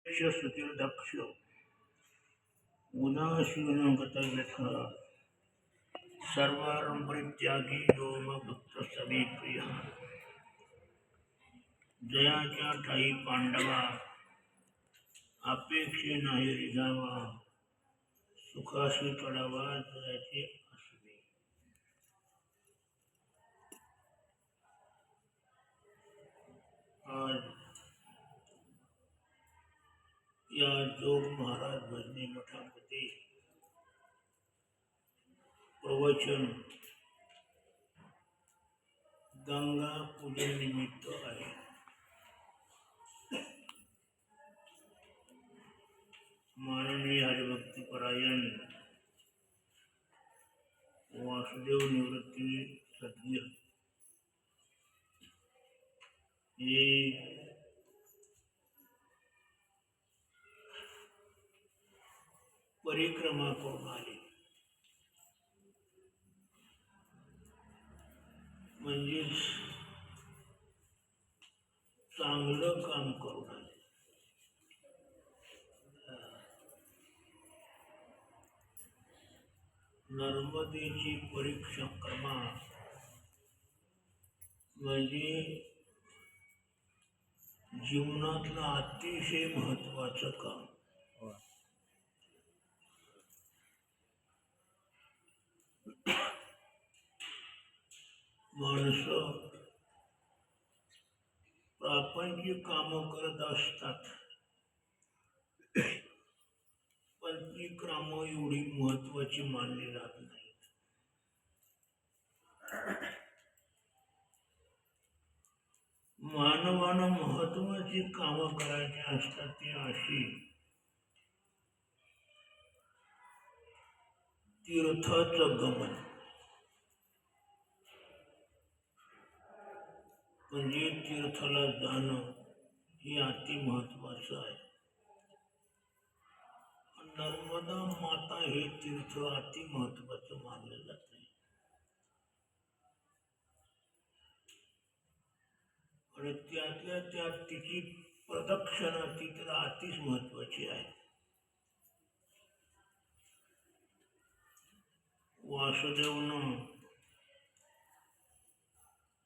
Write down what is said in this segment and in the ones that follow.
सुतिर्दक्ष उदासीनगतव्यथा सर्वारंभरित्यागी यो भक्त समे प्रिय जयाच्या ठाई पांडवा अपेक्षे नाही रिझावा सुखाशी चढावा जयाचे असणे. आज या जोग महाराज भजनी मठामध्ये प्रवचन गंगा पूजन निमित्त आहे. माननीय हरिभक्तीपरायण वासुदेव निवृत्ती सद्गीर हे परिक्रमा करून आले. म्हणजेच चांगलं काम करून आले. नर्मदेची परिक्रमा म्हणजे जीवनातलं अतिशय महत्वाचं काम. माणसं प्रापंचिक कामं करत असतात, पण ती कामं एवढी महत्वाची मानली जात नाहीत. मानवानं महत्वाची कामं करायची असतात ती अशी तीर्थाचं गमन, म्हणजे तीर्थाला जाणं हे अति महत्वाचं आहे. नर्मदा माता हे तीर्थ अति महत्वाचं मानलं जाते. आणि त्यातल्या त्यात तिची प्रदक्षिणा ती तर अतिच महत्वाची आहे. वासुदेवनं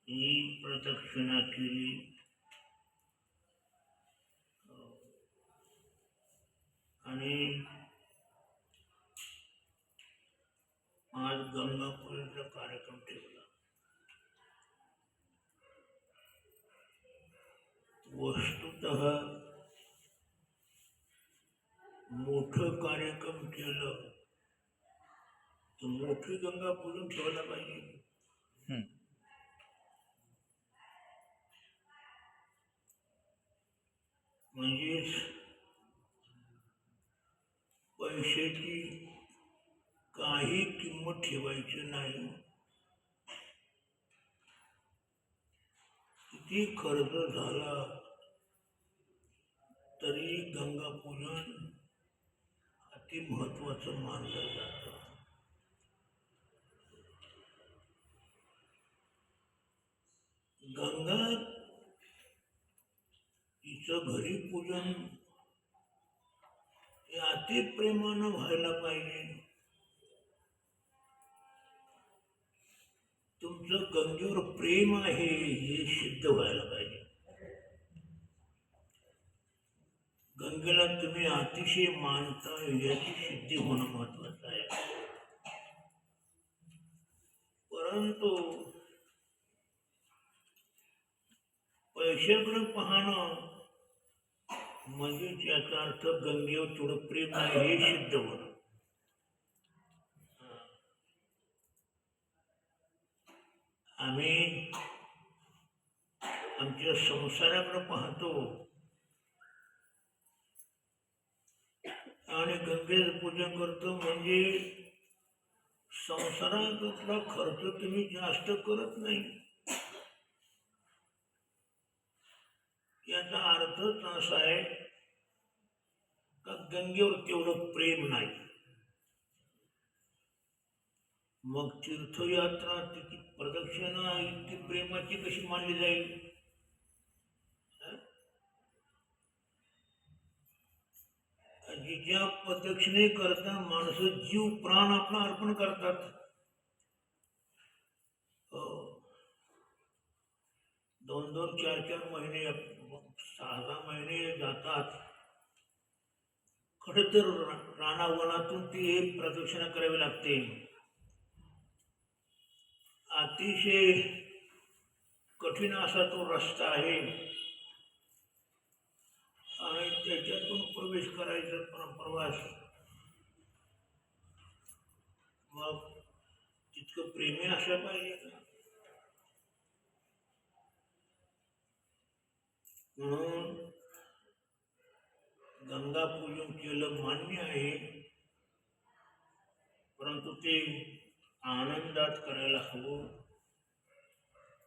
ही प्रदक्षिणा केली. आणि आज गंगापूरचा कार्यक्रम ठेवला. वस्तुतः मोठं कार्यक्रम केलं तर मोठी गंगा पूजून ठेवायला पाहिजे. म्हणजेच पैशाची काही किंमत ठेवायची नाही. किती खर्च झाला तरी गंगा पूजन अति महत्वाचं मानलं जातं. गंगा तिचं घरी पूजन हे अति प्रेमानं व्हायला पाहिजे. तुमचं गंगेवर प्रेम आहे हे सिद्ध व्हायला पाहिजे. गंगेला तुम्ही अतिशय मानता याची सिद्धी होणं महत्वाचं आहे. परंतु पैशाकडे पाहणं म्हणजे याचा अर्थ गंगेवर थोडं प्रेम आहे हे सिद्ध होणं. आम्ही आमच्या संसाराकडे पाहतो आणि गंगेचं पूजन करतो, म्हणजे संसारातला खर्च तुम्ही जास्त करत नाही. याचा अर्थच असा आहे का गंगेवर तेवढं प्रेम नाही. मग तीर्थयात्रा तिची प्रदक्षिणा इतकी प्रेमाची कशी मानली जाईल? जिच्या प्रदक्षिणे करता माणसं जीव प्राण आपला अर्पण करतात. 2-2, 4-4 महिने, 6-6 महिने जातात. खरं तर रानावनातून ती प्रदक्षिणा करावी लागते. अतिशय कठीण असा तो रस्ता आहे आणि त्याच्यातून प्रवेश करायचा प्रवास. मग तितकं प्रेमी असलं पाहिजे. म्हणून गंगा पूजन केलं मान्य आहे, परंतु ते आनंदात करायला हवं,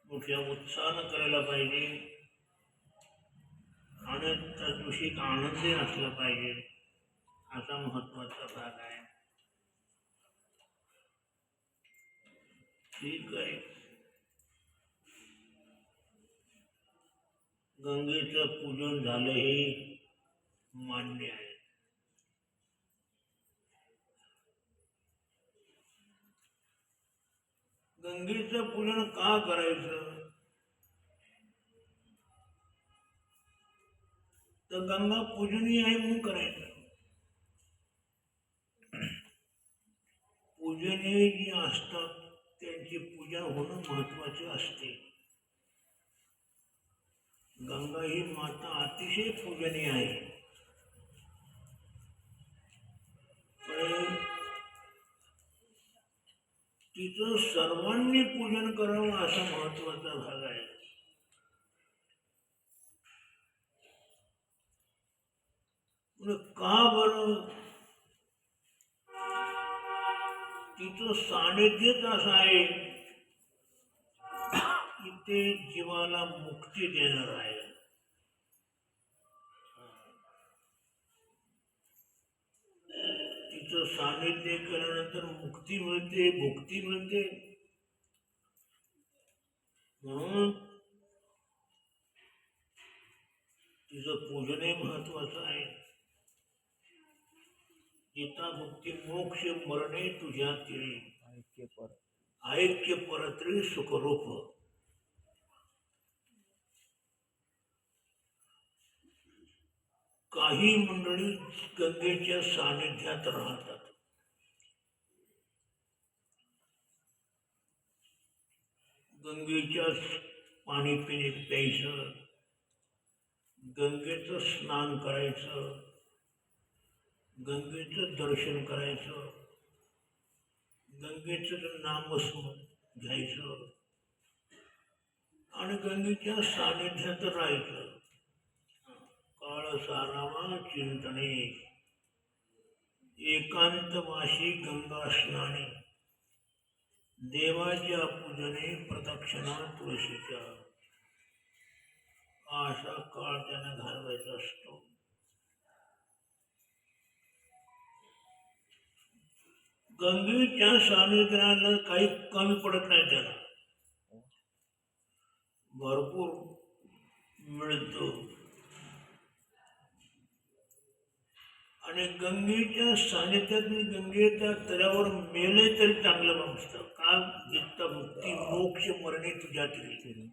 मोठ्या उत्साहानं करायला पाहिजे आणि त्या दिवशी एक आनंदी असला पाहिजे. असा महत्वाचा भाग आहे. ठीक आहे. गंगेचं पूजन झालं हे मान्य आहे. गंगेचं पूजन का करायचं? तर गंगा पूजनीय आहे म्हणून करायचं. पूजनीय जी असतात त्यांची पूजा होणं महत्वाचे असते. गंगा ही माता अतिशय पूजनीय आहे. तिचं सर्वांनी पूजन करावं असा महत्वाचा भाग आहे. का बरं? तिचं सानिध्यच असं आहे की ते जीवाला मुक्ती देणार आहे. तिचं सानिध्य केल्यानंतर मुक्ती मिळते, भुक्ती मिळते. म्हणून तिचं पूजनही महत्वाचं आहे. गीता भुक्ती मोक्ष मरणे तुझ्या तिरी, ऐक्य परत्री सुखरूप. काही मंडळी गंगेच्या सानिध्यात राहतात. गंगेच्या पाणी प्यायचं, गंगेचं स्नान करायचं, गंगेचं दर्शन करायचं, गंगेचं नामस्मरण घ्यायचं आणि गंगेच्या सानिध्यात राहायचं. काळ सारावा चिंतने, एकांतवाशी गंगा स्नाने, देवाच्या पूजने प्रदक्षिणा तुळशीच्या. असा काळ त्याने घालवायचा असतो. गंगेच्या सानिध्याला काही कमी पडत नाही, त्याला भरपूर मिळतो. आणि गंगेच्या सानिध्यात गंगेच्या तळ्यावर मेले तरी चांगलं नसतं. का? जित्ता मुक्ती मोक्ष मरणे तुझ्या तिरी,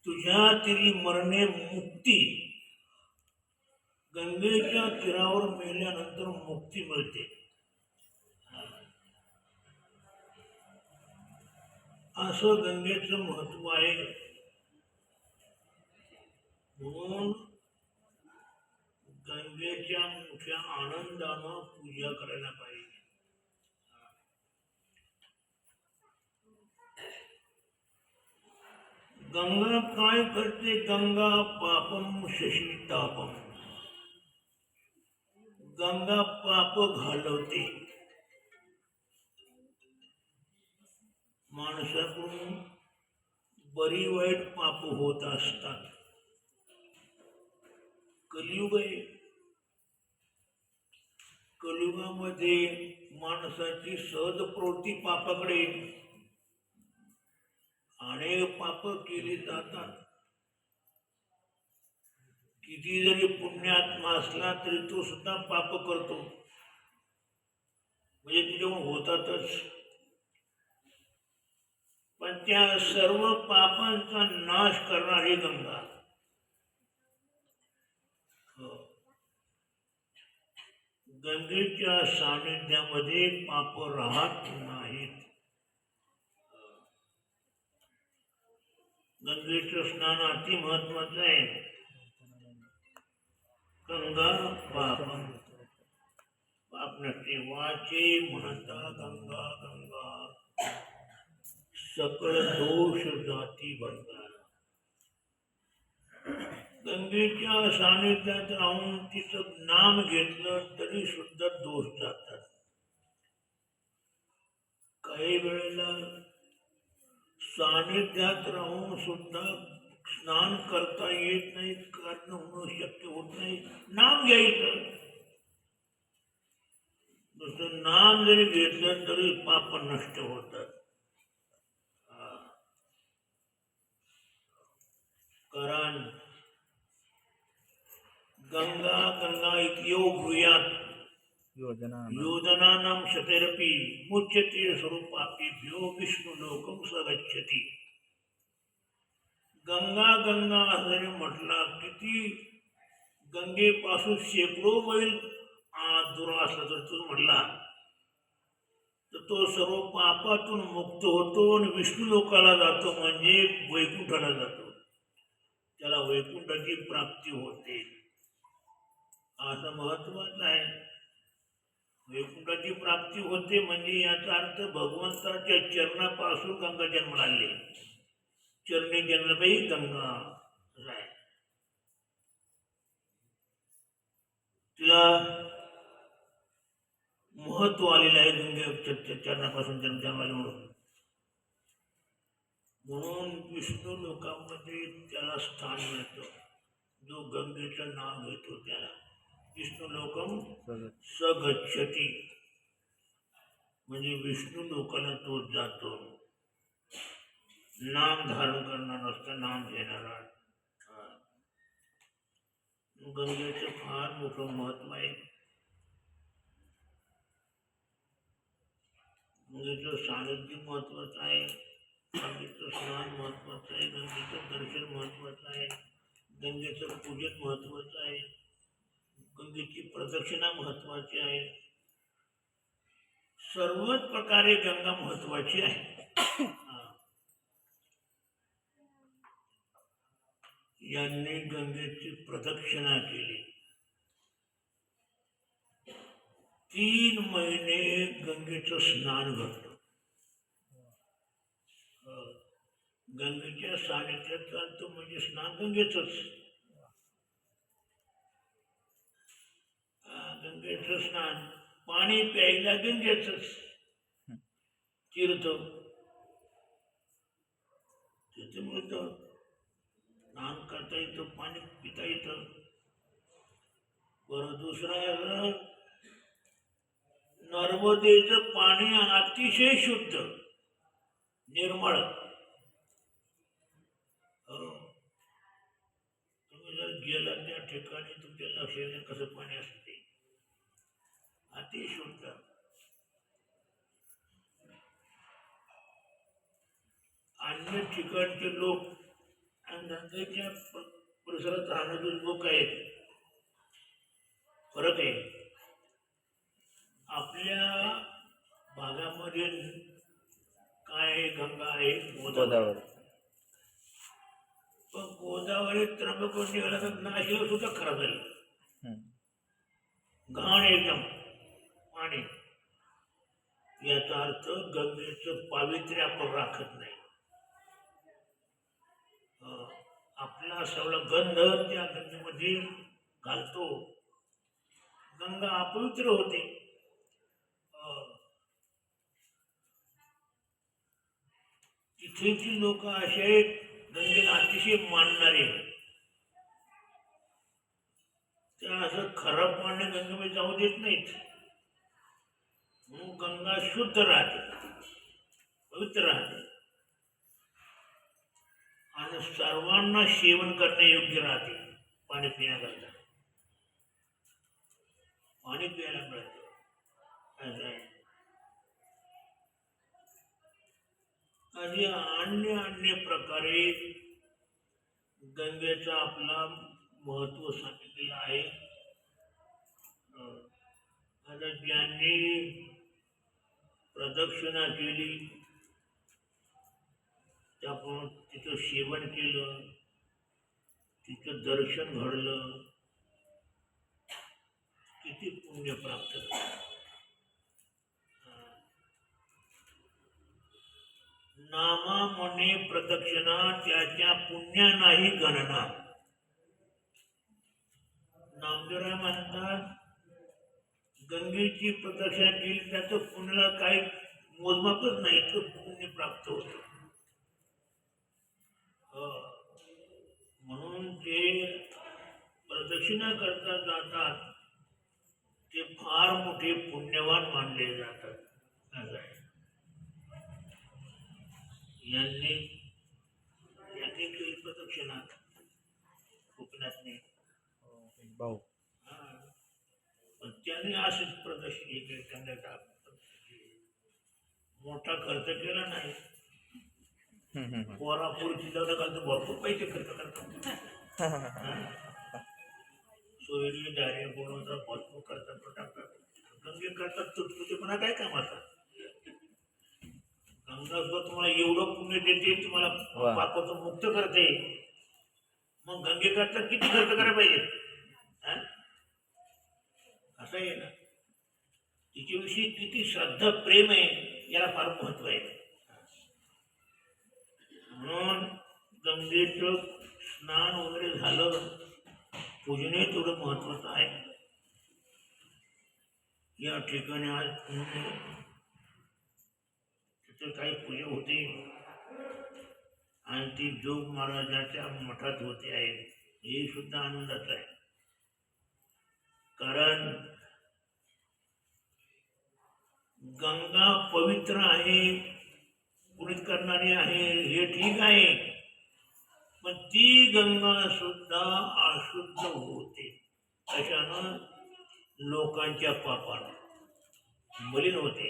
तुझ्या तिरी मरणे मुक्ती. गंगेच्या तीरावर मेल्यानंतर मुक्ती मिळते. असं गंगेचं महत्व आहे. म्हणून गंगेच्या मोठ्या आनंदानं पूजा करायला पाहिजे. गंगा काय करते? गंगा पापम शशी तापम. गंगा पाप घालवते. माणसाकडून बरी वाईट पाप होत असतात. कलियुग आहे. कलियुगामध्ये माणसाची सहज प्रवृत्ती पापाकडे, अनेक पाप केली जातात. किती जरी पुण्यात्मा असला तरी तो सुद्धा पाप करतो, म्हणजे त्याच्यावर होतातच. पण त्या सर्व पापांचा नाश करणारी गंगा, गंगेच्या सानिध्यामध्ये पाप राहत नाहीत. गंगेचं स्नान अति महत्वाचं आहे. गंगा पाप पाप नसते. वाचे म्हणता गंगा गंगा, सकळ दोष जाती भंगा. गंगेच्या सानिध्यात राहून तिचं नाम घेतलं तरी सुद्धा दोष जातात. काही वेळेला सानिध्यात राहून सुद्धा स्नान करता येत नाही, कारण होणं शक्य होत नाही. नाम घ्यायचं, नुसतं नाम जरी घेतलं तरी पाप नष्ट होतात. कारण गंगा गंगा इत्यो ब्रूयात योजनानां शतैरपि मुच्यते स्वरूपापेभ्यो विष्णुलोकं स गच्छति. गंगा गंगा असं म्हटला, किती गंगेपासून शेकडो मैल दूर असला तर तो म्हटला तर तो सर्व पापातून मुक्त होतो आणि विष्णू लोकाला जातो, म्हणजे वैकुंठाला जातो. त्याला वैकुंठाची प्राप्ती होते. असं महत्वाचं आहे. वैकुंठाची प्राप्ती होते म्हणजे याचा अर्थ भगवंताच्या चरणापासून गंगा जन्म लागले. चरणी जन्मबाई गंगा आहे. तिला महत्व आलेलं आहे गंगे चरणापासून जन्म म्हणून. म्हणून विष्णू लोकांमध्ये त्याला स्थान मिळतं. जो गंगेचं नाव घेतो त्याला विष्णू लोकम स गच्छति, म्हणजे विष्णू लोकांना तो जातो. नाम धारण करणारा असता, नाम घेणारा. गंगेचं फार मोठं महत्व आहे. गंगेचं सानिध्य महत्वाचं आहे, गंगेचं स्नान महत्वाचं आहे, गंगेचं दर्शन महत्वाचं आहे, गंगेचं पूजन महत्वाचं आहे, गंगेची प्रदक्षिणा महत्वाची आहे. सर्वच प्रकारे गंगा महत्वाची आहे. यांनी गंगेची प्रदक्षिणा केली. 3 महिने गंगेचं स्नान घडलं. गंगेच्या सानिध्यात चालतो म्हणजे स्नान गंगेचंच. गंगेचं स्नान, पाणी प्यायला गंगेचंच तीर्थ तिथे मिळतं. स्नान करता येतं, पाणी पिता येतं. बरं, दुसरं नर्मदेचं पाणी अतिशय शुद्ध निर्मळ. तुम्ही जर गेला त्या ठिकाणी तुमच्या लक्ष येईल कसं पाणी असते, अतिशुद्ध. अन्य ठिकाणचे लोक आणि गंगेच्या परिसरात राहणारे लोक आहेत, फरक आहे. आपल्या भागामध्ये काय गंगा आहे, गोदावरी. पण गोदावरी त्र्यंबकेश्वर निघाला तर नाशिक सुद्धा खराब झालं, घाण एकदम पाणी. याचा अर्थ गंगेचं पावित्र्य आपण राखत नाही. आपला सगळा गंध त्या गंगेमध्ये घालतो, गंगा अपवित्र होते. तिथेची लोक असे गंगेला अतिशय मानणारे, त्या असं खराब पाणी गंगेमध्ये जाऊ देत नाहीत. म्हणून गंगा शुद्ध राहते, पवित्र राहते आणि सर्वांना सेवन करणे योग्य राहते. पाणी पिण्याकरता पाणी प्यायला मिळतं असं आहे. आणि अन्य अन्य प्रकारे गंगेचा आपला महत्व सांगितलेलं आहे. आता ज्यांनी प्रदक्षिणा केली त्याप्रमाणे तिचं सेवन केलं, तिचं दर्शन घडलं, किती पुण्य प्राप्त झालं. नामा म्हणे प्रदक्षिणा त्याच्या पुण्या नाही गणना. नामदेवराय म्हणतात गंगेची प्रदक्षिणा केली त्याचं पुण्याला काही मोजमापच नाही, इतकं पुण्य प्राप्त होतं. म्हणून जे प्रदक्षिणा करता जातात ते फार मोठे पुण्यवान मानले जातात. यांनी केली प्रदक्षिणा कोकणातने भाऊ पण त्यांनी अशीच प्रदर्शनी केली. त्यांना मोठा खर्च केला नाही. पोरापुरीची लग्न करतो भरपूर पैसे खर्च करतात. सोयरी डायरे बोलवतात भरपूर खर्च टाकतात. गंगे करतात तुटपुटेपणा काय कामाचा. गंगा सुद्धा तुम्हाला एवढं पुण्य देते, तुम्हाला पापातून मुक्त करते. मग गंगे करता किती खर्च करायला पाहिजे असं आहे ना. तिच्याविषयी किती श्रद्धा प्रेम आहे याला फार महत्व आहे. म्हणून गंगेचं स्नान वगैरे झालं, पूजने थोडं महत्वाचं आहे. या ठिकाणी आज तिथे काही पूजा होते आणि ती जोग महाराजाच्या मठात होते आहे. हे सुद्धा आनंदाचं आहे. कारण गंगा पवित्र आहे, पुनीत करणारी आहे हे ठीक आहे, पण ती गंगा सुद्धा अशुद्ध होते. अशानं लोकांच्या पापानं मलिन होते.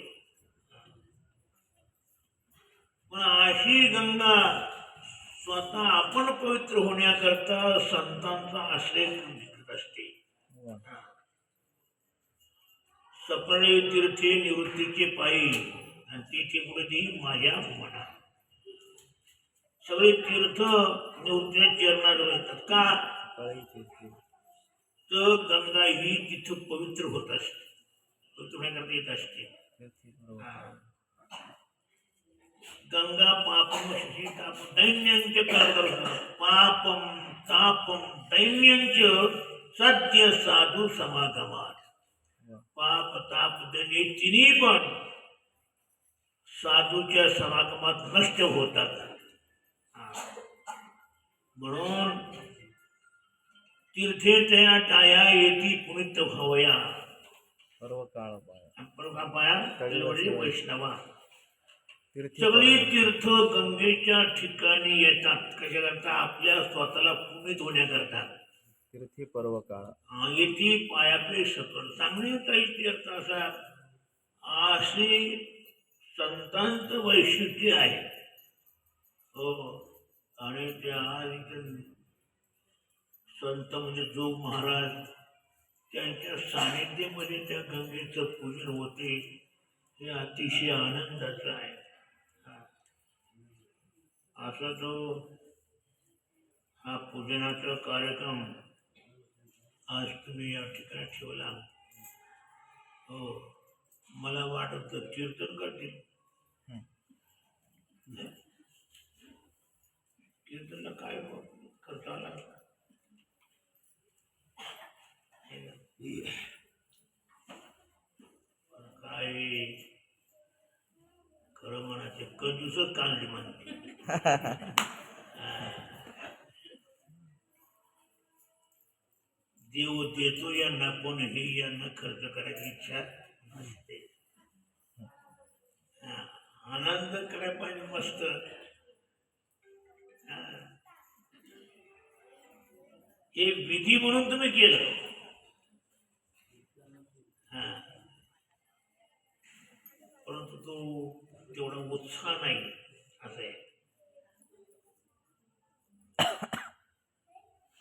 पण अशी गंगा स्वतः आपण पवित्र होण्याकरता संतांचा आश्रय घेत असते. सपळे तीर्थे निवृत्तीचे पायी आणि तिथे पुढे ती माझ्या मना. सगळे तीर्थ निवृत्तीच्या चरणाजवळ येतात का, तर गंगा ही तिथं पवित्र होत असते, पवित्र होण्याकरता येत असते. गंगा पापम शिशी ताप दैन्यंच करत पापम तापम दैन्यंच सद्य साधू समागमात. पाप ताप दैन्य तिन्ही पण साधूच्या समागमात नष्ट होतात. म्हणून तीर्थे तया टाया येती पुनित भावया सर्व काळ पाया वैष्णवा. सगळी तीर्थ गंगेच्या ठिकाणी येतात कशाकरता, आपल्या स्वतःला पुनीत होण्याकरता. तीर्थी पर्व काळ येथे पायाकडे सकल चांगले काही तीर्थ असा असे संतांचं वैशिष्ट्य आहे. हो, आणि त्या संत म्हणजे जोग महाराज त्यांच्या सानिध्यामध्ये त्या गंगेचं पूजन होते. हे अतिशय आनंदाचं आहे. असा जो हा पूजनाचा कार्यक्रम आज तुम्ही या ठिकाणी ठेवला. हो, मला वाटत कीर्तन करतील. कीर्तनला काय करता आला काय खरं म्हणायचे कंजूसच कांदी म्हणते. देव देतो यांना, कोणीही यांना खर्च करायची इच्छा नसते. आनंद करायला पाहिजे मस्त. हे विधी म्हणून तुम्ही केलं. हा, परंतु तो तेवढा उत्साह नाही असं आहे.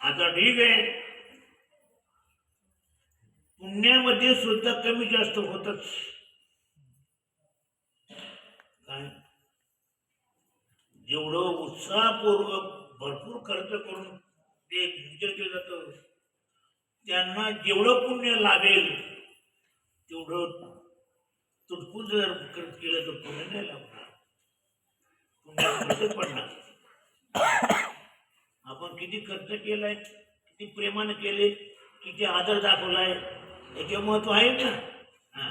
आता ठीक आहे, पुण्यामध्ये सुद्धा कमी जास्त होतच. काय जेवढं उत्साहपूर्वक भरपूर खर्च करून ते पूजन केलं जातं, त्यांना जेवढं पुण्य लाभेल तेवढं तुटपून जर केलं तर पुण्य नाही लाभणार, पुण्य खर्च पडणार. आपण किती खर्च केलाय, किती प्रेमाने केले, किती आदर दाखवलाय, याचे महत्व आहे ना. हा,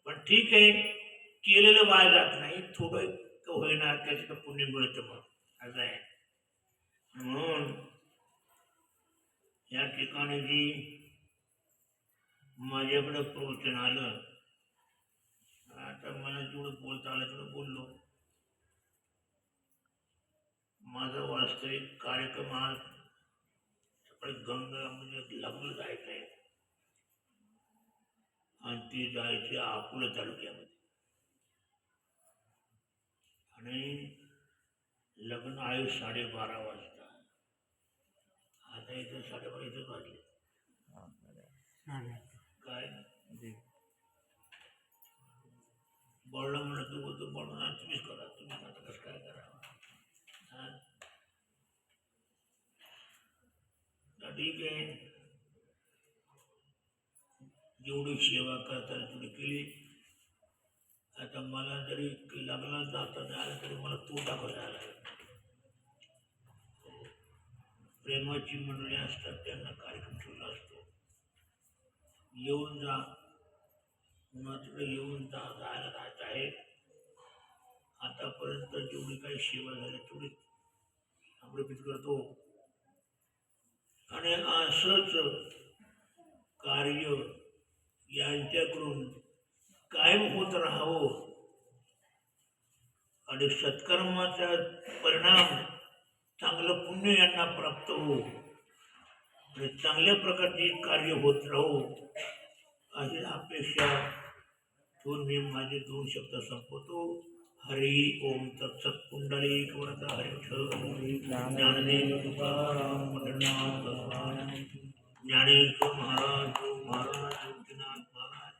पण ठीक आहे, केलेलं वाया जात नाही, थोडं होईना त्याचं तर पुण्य मिळतं मग असं आहे. म्हणून या ठिकाणी जी माझ्याकडे प्रवचन आलं, आता मला जेवढं बोलता आलं तेवढं बोललो. माझा वास्तविक कार्यक्रम आज सकाळी गंगा म्हणजे लग्न जायचं आहे आणि ते जायचे अकोला तालुक्यामध्ये, आणि लग्न आहे 12:30 वाजता. आता इथं 12:30 इथं वाजले. काय बळला म्हणत तू बोलतो, बळून तुम्हीच करा, तुम्ही आता कसं काय करा. ठीक आहे, जेवढी सेवा करता तेवढी केली. आता मला जरी लग्नात जाता नाही आलं तरी मला तो दाखवायला आला. प्रेमाची मंडळी असतात, त्यांना कार्यक्रम ठेवला असतो, येऊन जा, कुणाकडे येऊन जा, जायला राहत आहे. आतापर्यंत जेवढी काही सेवा झाली तेवढी समर्पित करतो, आणि असंच कार्य यांच्याकडून कायम होत राहावं, आणि सत्कर्माचा परिणाम चांगलं पुण्य यांना प्राप्त हो, आणि चांगल्या प्रकारचे कार्य होत राहू, अशी अपेक्षा ठेवून मी माझे 2 शब्द संपवतो. हरी ओम तत्सत. पुंडलिक वरदा हरी ज्ञानदेव तुकाराम पंढरीनाथ भगवान, ज्ञानेश्वर महाराज गोपीनाथ महाराज,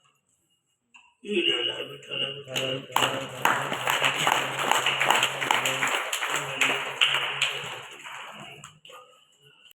विठ्ठल